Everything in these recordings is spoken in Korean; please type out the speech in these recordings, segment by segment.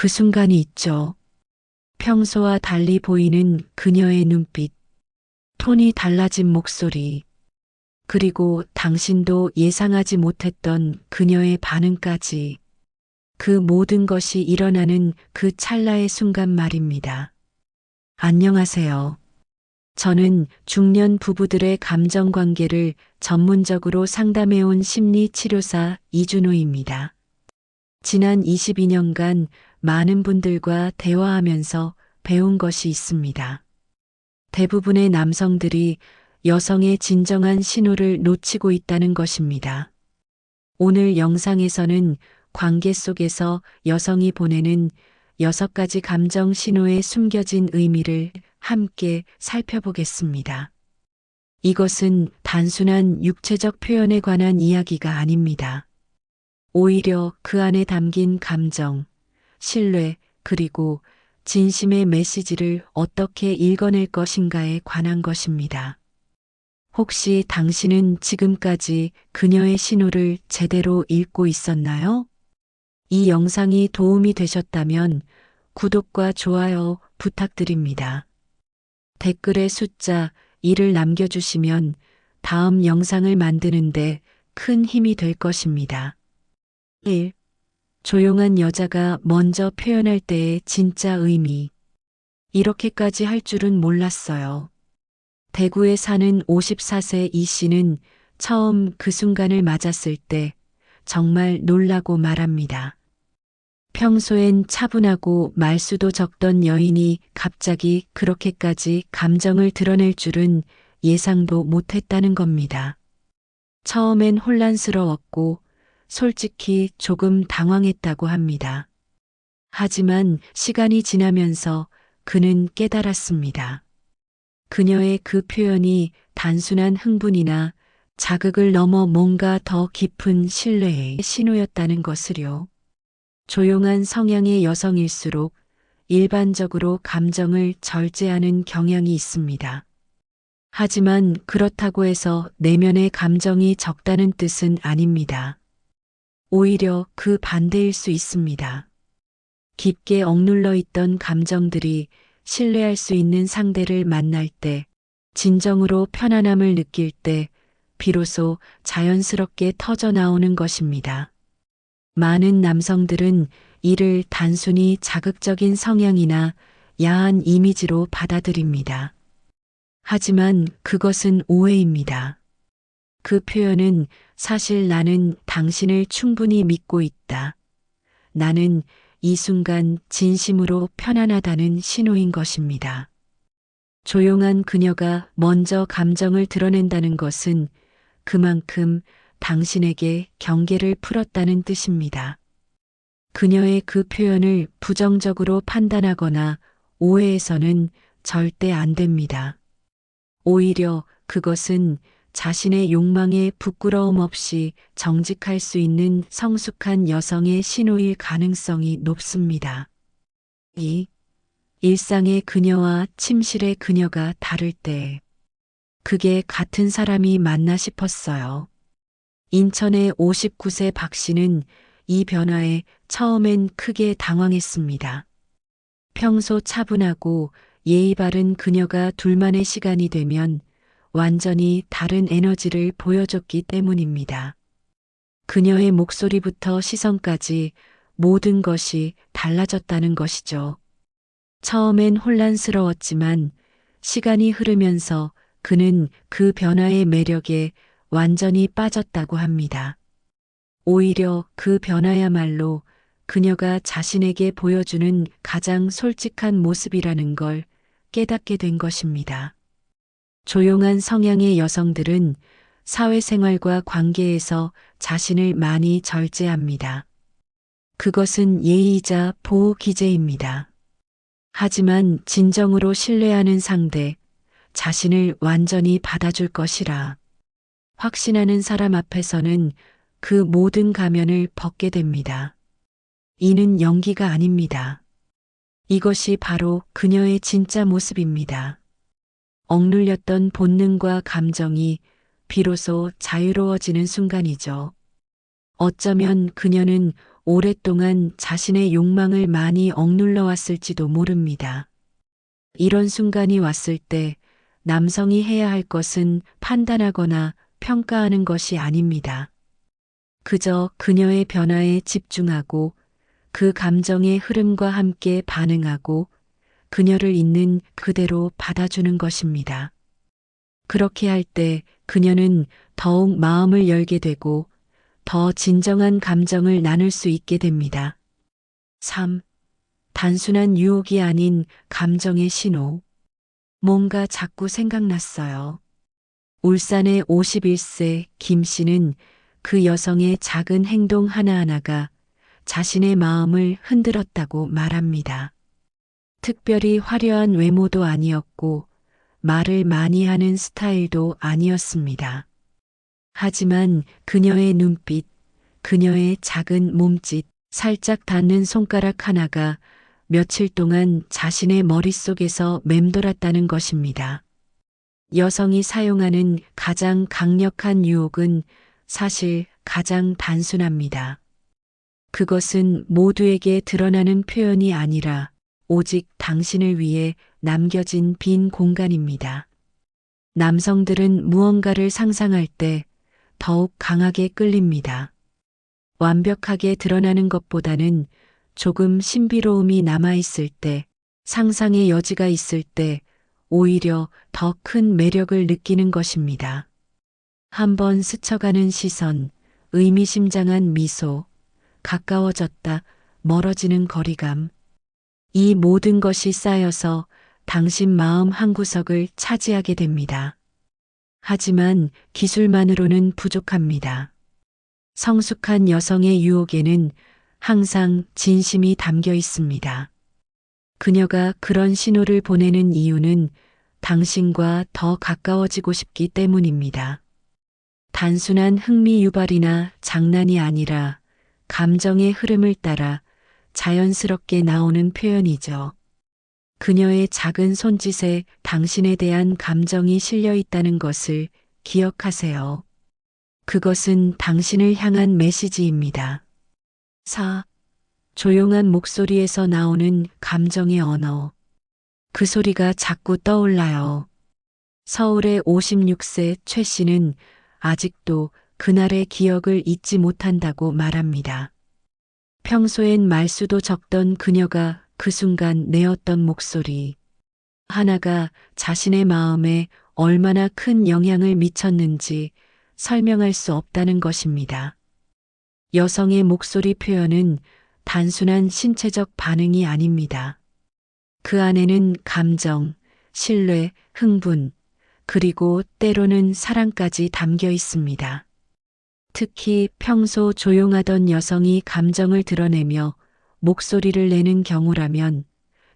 그 순간이 있죠. 평소와 달리 보이는 그녀의 눈빛, 톤이 달라진 목소리, 그리고 당신도 예상하지 못했던 그녀의 반응까지. 그 모든 것이 일어나는 그 찰나의 순간 말입니다. 안녕하세요. 저는 중년 부부들의 감정 관계를 전문적으로 상담해온 심리치료사 이준호입니다. 지난 22년간 많은 분들과 대화하면서 배운 것이 있습니다. 대부분의 남성들이 여성의 진정한 신호를 놓치고 있다는 것입니다. 오늘 영상에서는 관계 속에서 여성이 보내는 6가지 감정 신호의 숨겨진 의미를 함께 살펴보겠습니다. 이것은 단순한 육체적 표현에 관한 이야기가 아닙니다. 오히려 그 안에 담긴 감정, 신뢰, 그리고 진심의 메시지를 어떻게 읽어낼 것인가에 관한 것입니다. 혹시 당신은 지금까지 그녀의 신호를 제대로 읽고 있었나요? 이 영상이 도움이 되셨다면 구독과 좋아요 부탁드립니다. 댓글에 숫자 1을 남겨주시면 다음 영상을 만드는데 큰 힘이 될 것입니다. 1. 조용한 여자가 먼저 표현할 때의 진짜 의미. 이렇게까지 할 줄은 몰랐어요. 대구에 사는 54세 이 씨는 처음 그 순간을 맞았을 때 정말 놀라고 말합니다. 평소엔 차분하고 말수도 적던 여인이 갑자기 그렇게까지 감정을 드러낼 줄은 예상도 못했다는 겁니다. 처음엔 혼란스러웠고 솔직히 조금 당황했다고 합니다. 하지만 시간이 지나면서 그는 깨달았습니다. 그녀의 그 표현이 단순한 흥분이나 자극을 넘어 뭔가 더 깊은 신뢰의 신호였다는 것을요. 조용한 성향의 여성일수록 일반적으로 감정을 절제하는 경향이 있습니다. 하지만 그렇다고 해서 내면의 감정이 적다는 뜻은 아닙니다. 오히려 그 반대일 수 있습니다. 깊게 억눌러 있던 감정들이 신뢰할 수 있는 상대를 만날 때, 진정으로 편안함을 느낄 때, 비로소 자연스럽게 터져 나오는 것입니다. 많은 남성들은 이를 단순히 자극적인 성향이나 야한 이미지로 받아들입니다. 하지만 그것은 오해입니다. 그 표현은 사실 나는 당신을 충분히 믿고 있다. 나는 이 순간 진심으로 편안하다는 신호인 것입니다. 조용한 그녀가 먼저 감정을 드러낸다는 것은 그만큼 당신에게 경계를 풀었다는 뜻입니다. 그녀의 그 표현을 부정적으로 판단하거나 오해해서는 절대 안 됩니다. 오히려 그것은 자신의 욕망에 부끄러움 없이 정직할 수 있는 성숙한 여성의 신호일 가능성이 높습니다. 2. 일상의 그녀와 침실의 그녀가 다를 때 그게 같은 사람이 맞나 싶었어요. 인천의 59세 박 씨는 이 변화에 처음엔 크게 당황했습니다. 평소 차분하고 예의 바른 그녀가 둘만의 시간이 되면 완전히 다른 에너지를 보여줬기 때문입니다. 그녀의 목소리부터 시선까지 모든 것이 달라졌다는 것이죠. 처음엔 혼란스러웠지만 시간이 흐르면서 그는 그 변화의 매력에 완전히 빠졌다고 합니다. 오히려 그 변화야말로 그녀가 자신에게 보여주는 가장 솔직한 모습이라는 걸 깨닫게 된 것입니다. 조용한 성향의 여성들은 사회생활과 관계에서 자신을 많이 절제합니다. 그것은 예의이자 보호 기제입니다. 하지만 진정으로 신뢰하는 상대, 자신을 완전히 받아줄 것이라 확신하는 사람 앞에서는 그 모든 가면을 벗게 됩니다. 이는 연기가 아닙니다. 이것이 바로 그녀의 진짜 모습입니다. 억눌렸던 본능과 감정이 비로소 자유로워지는 순간이죠. 어쩌면 그녀는 오랫동안 자신의 욕망을 많이 억눌러 왔을지도 모릅니다. 이런 순간이 왔을 때 남성이 해야 할 것은 판단하거나 평가하는 것이 아닙니다. 그저 그녀의 변화에 집중하고 그 감정의 흐름과 함께 반응하고 그녀를 있는 그대로 받아주는 것입니다. 그렇게 할 때 그녀는 더욱 마음을 열게 되고 더 진정한 감정을 나눌 수 있게 됩니다. 3. 단순한 유혹이 아닌 감정의 신호. 뭔가 자꾸 생각났어요. 울산의 51세 김 씨는 그 여성의 작은 행동 하나하나가 자신의 마음을 흔들었다고 말합니다. 특별히 화려한 외모도 아니었고 말을 많이 하는 스타일도 아니었습니다. 하지만 그녀의 눈빛, 그녀의 작은 몸짓, 살짝 닿는 손가락 하나가 며칠 동안 자신의 머릿속에서 맴돌았다는 것입니다. 여성이 사용하는 가장 강력한 유혹은 사실 가장 단순합니다. 그것은 모두에게 드러나는 표현이 아니라 오직 당신을 위해 남겨진 빈 공간입니다. 남성들은 무언가를 상상할 때 더욱 강하게 끌립니다. 완벽하게 드러나는 것보다는 조금 신비로움이 남아있을 때, 상상의 여지가 있을 때 오히려 더 큰 매력을 느끼는 것입니다. 한번 스쳐가는 시선, 의미심장한 미소, 가까워졌다, 멀어지는 거리감. 이 모든 것이 쌓여서 당신 마음 한구석을 차지하게 됩니다. 하지만 기술만으로는 부족합니다. 성숙한 여성의 유혹에는 항상 진심이 담겨 있습니다. 그녀가 그런 신호를 보내는 이유는 당신과 더 가까워지고 싶기 때문입니다. 단순한 흥미 유발이나 장난이 아니라 감정의 흐름을 따라 자연스럽게 나오는 표현이죠. 그녀의 작은 손짓에 당신에 대한 감정이 실려 있다는 것을 기억하세요. 그것은 당신을 향한 메시지입니다. 4. 조용한 목소리에서 나오는 감정의 언어. 그 소리가 자꾸 떠올라요. 서울의 56세 최 씨는 아직도 그날의 기억을 잊지 못한다고 말합니다. 평소엔 말수도 적던 그녀가 그 순간 내었던 목소리 하나가 자신의 마음에 얼마나 큰 영향을 미쳤는지 설명할 수 없다는 것입니다. 여성의 목소리 표현은 단순한 신체적 반응이 아닙니다. 그 안에는 감정, 신뢰, 흥분, 그리고 때로는 사랑까지 담겨 있습니다. 특히 평소 조용하던 여성이 감정을 드러내며 목소리를 내는 경우라면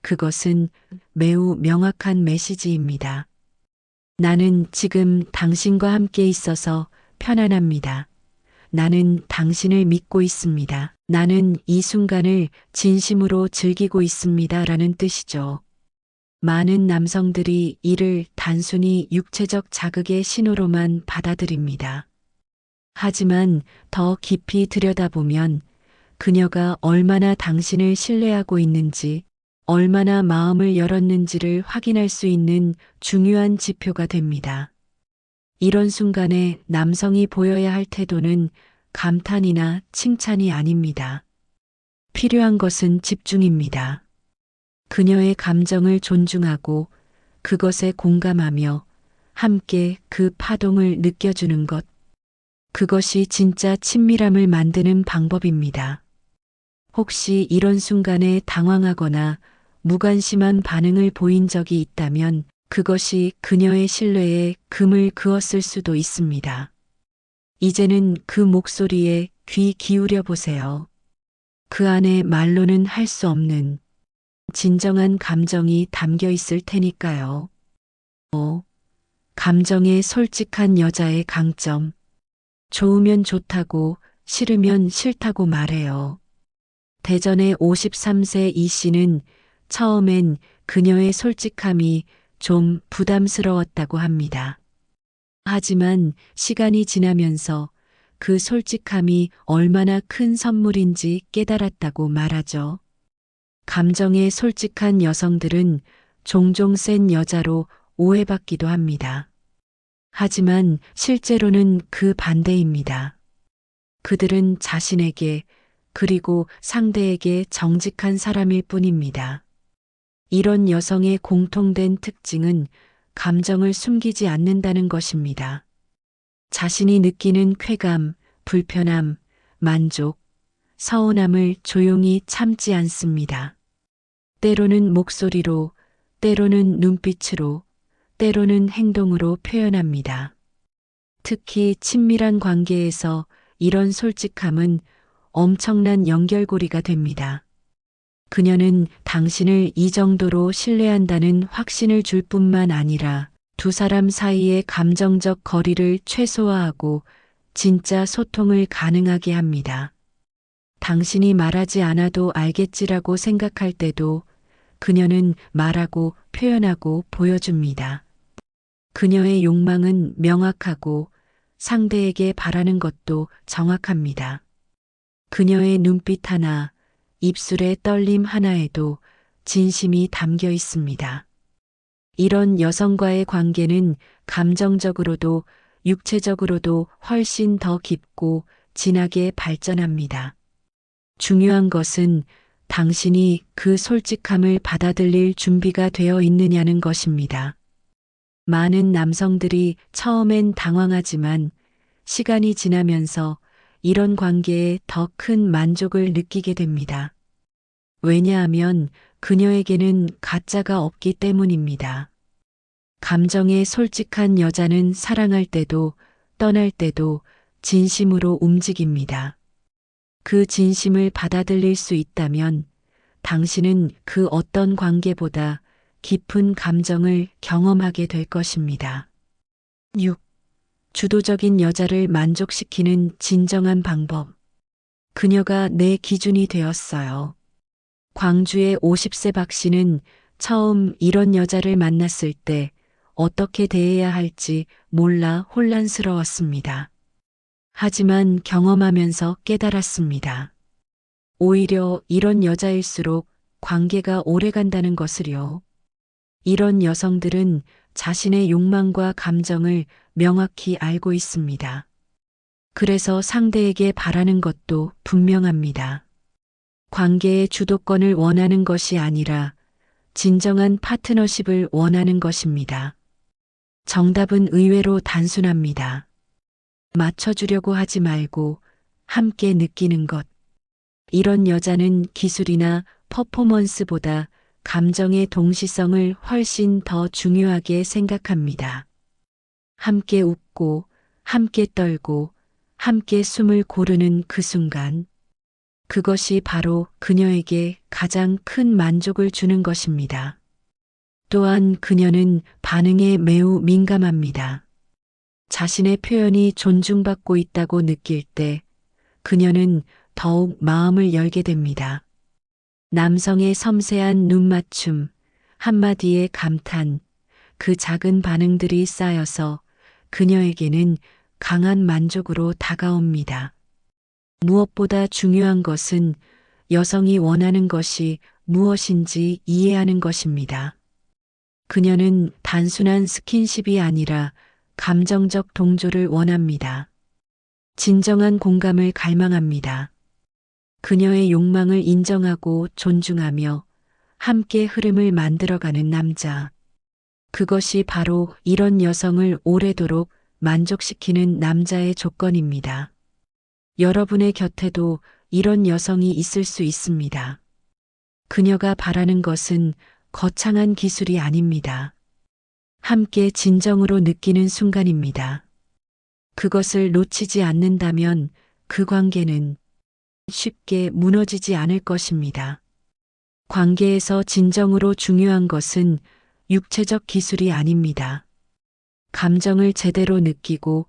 그것은 매우 명확한 메시지입니다. 나는 지금 당신과 함께 있어서 편안합니다. 나는 당신을 믿고 있습니다. 나는 이 순간을 진심으로 즐기고 있습니다. 라는 뜻이죠. 많은 남성들이 이를 단순히 육체적 자극의 신호로만 받아들입니다. 하지만 더 깊이 들여다보면 그녀가 얼마나 당신을 신뢰하고 있는지, 얼마나 마음을 열었는지를 확인할 수 있는 중요한 지표가 됩니다. 이런 순간에 남성이 보여야 할 태도는 감탄이나 칭찬이 아닙니다. 필요한 것은 집중입니다. 그녀의 감정을 존중하고 그것에 공감하며 함께 그 파동을 느껴주는 것. 그것이 진짜 친밀함을 만드는 방법입니다. 혹시 이런 순간에 당황하거나 무관심한 반응을 보인 적이 있다면 그것이 그녀의 신뢰에 금을 그었을 수도 있습니다. 이제는 그 목소리에 귀 기울여 보세요. 그 안에 말로는 할 수 없는 진정한 감정이 담겨 있을 테니까요. 5. 감정에 솔직한 여자의 강점. 좋으면 좋다고, 싫으면 싫다고 말해요. 대전의 53세 이 씨는 처음엔 그녀의 솔직함이 좀 부담스러웠다고 합니다. 하지만 시간이 지나면서 그 솔직함이 얼마나 큰 선물인지 깨달았다고 말하죠. 감정에 솔직한 여성들은 종종 센 여자로 오해받기도 합니다. 하지만 실제로는 그 반대입니다. 그들은 자신에게 그리고 상대에게 정직한 사람일 뿐입니다. 이런 여성의 공통된 특징은 감정을 숨기지 않는다는 것입니다. 자신이 느끼는 쾌감, 불편함, 만족, 서운함을 조용히 참지 않습니다. 때로는 목소리로, 때로는 눈빛으로, 때로는 행동으로 표현합니다. 특히 친밀한 관계에서 이런 솔직함은 엄청난 연결고리가 됩니다. 그녀는 당신을 이 정도로 신뢰한다는 확신을 줄 뿐만 아니라 두 사람 사이의 감정적 거리를 최소화하고 진짜 소통을 가능하게 합니다. 당신이 말하지 않아도 알겠지라고 생각할 때도 그녀는 말하고 표현하고 보여줍니다. 그녀의 욕망은 명확하고 상대에게 바라는 것도 정확합니다. 그녀의 눈빛 하나, 입술의 떨림 하나에도 진심이 담겨 있습니다. 이런 여성과의 관계는 감정적으로도 육체적으로도 훨씬 더 깊고 진하게 발전합니다. 중요한 것은 당신이 그 솔직함을 받아들일 준비가 되어 있느냐는 것입니다. 많은 남성들이 처음엔 당황하지만 시간이 지나면서 이런 관계에 더 큰 만족을 느끼게 됩니다. 왜냐하면 그녀에게는 가짜가 없기 때문입니다. 감정에 솔직한 여자는 사랑할 때도 떠날 때도 진심으로 움직입니다. 그 진심을 받아들일 수 있다면 당신은 그 어떤 관계보다 깊은 감정을 경험하게 될 것입니다. 6. 주도적인 여자를 만족시키는 진정한 방법. 그녀가 내 기준이 되었어요. 광주의 50세 박 씨는 처음 이런 여자를 만났을 때 어떻게 대해야 할지 몰라 혼란스러웠습니다. 하지만 경험하면서 깨달았습니다. 오히려 이런 여자일수록 관계가 오래 간다는 것을요. 이런 여성들은 자신의 욕망과 감정을 명확히 알고 있습니다. 그래서 상대에게 바라는 것도 분명합니다. 관계의 주도권을 원하는 것이 아니라 진정한 파트너십을 원하는 것입니다. 정답은 의외로 단순합니다. 맞춰주려고 하지 말고 함께 느끼는 것. 이런 여자는 기술이나 퍼포먼스보다 감정의 동시성을 훨씬 더 중요하게 생각합니다. 함께 웃고, 함께 떨고, 함께 숨을 고르는 그 순간. 그것이 바로 그녀에게 가장 큰 만족을 주는 것입니다. 또한 그녀는 반응에 매우 민감합니다. 자신의 표현이 존중받고 있다고 느낄 때 그녀는 더욱 마음을 열게 됩니다. 남성의 섬세한 눈맞춤, 한마디의 감탄, 그 작은 반응들이 쌓여서 그녀에게는 강한 만족으로 다가옵니다. 무엇보다 중요한 것은 여성이 원하는 것이 무엇인지 이해하는 것입니다. 그녀는 단순한 스킨십이 아니라 감정적 동조를 원합니다. 진정한 공감을 갈망합니다. 그녀의 욕망을 인정하고 존중하며 함께 흐름을 만들어가는 남자. 그것이 바로 이런 여성을 오래도록 만족시키는 남자의 조건입니다. 여러분의 곁에도 이런 여성이 있을 수 있습니다. 그녀가 바라는 것은 거창한 기술이 아닙니다. 함께 진정으로 느끼는 순간입니다. 그것을 놓치지 않는다면 그 관계는 쉽게 무너지지 않을 것입니다. 관계에서 진정으로 중요한 것은 육체적 기술이 아닙니다. 감정을 제대로 느끼고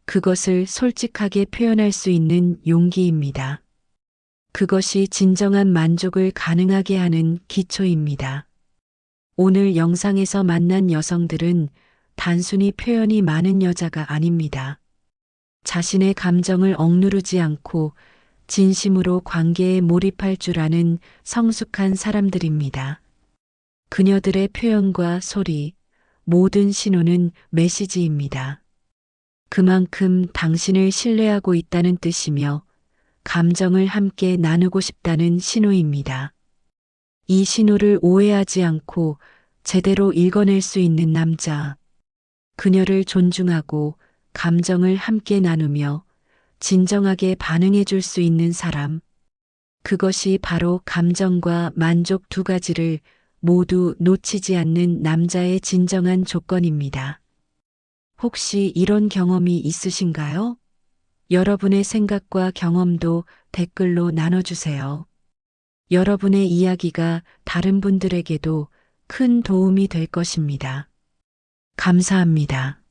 그것을 솔직하게 표현할 수 있는 용기입니다. 그것이 진정한 만족을 가능하게 하는 기초입니다. 오늘 영상에서 만난 여성들은 단순히 표현이 많은 여자가 아닙니다. 자신의 감정을 억누르지 않고 진심으로 관계에 몰입할 줄 아는 성숙한 사람들입니다. 그녀들의 표현과 소리, 모든 신호는 메시지입니다. 그만큼 당신을 신뢰하고 있다는 뜻이며 감정을 함께 나누고 싶다는 신호입니다. 이 신호를 오해하지 않고 제대로 읽어낼 수 있는 남자. 그녀를 존중하고 감정을 함께 나누며 진정하게 반응해 줄 수 있는 사람. 그것이 바로 감정과 만족 두 가지를 모두 놓치지 않는 남자의 진정한 조건입니다. 혹시 이런 경험이 있으신가요? 여러분의 생각과 경험도 댓글로 나눠주세요. 여러분의 이야기가 다른 분들에게도 큰 도움이 될 것입니다. 감사합니다.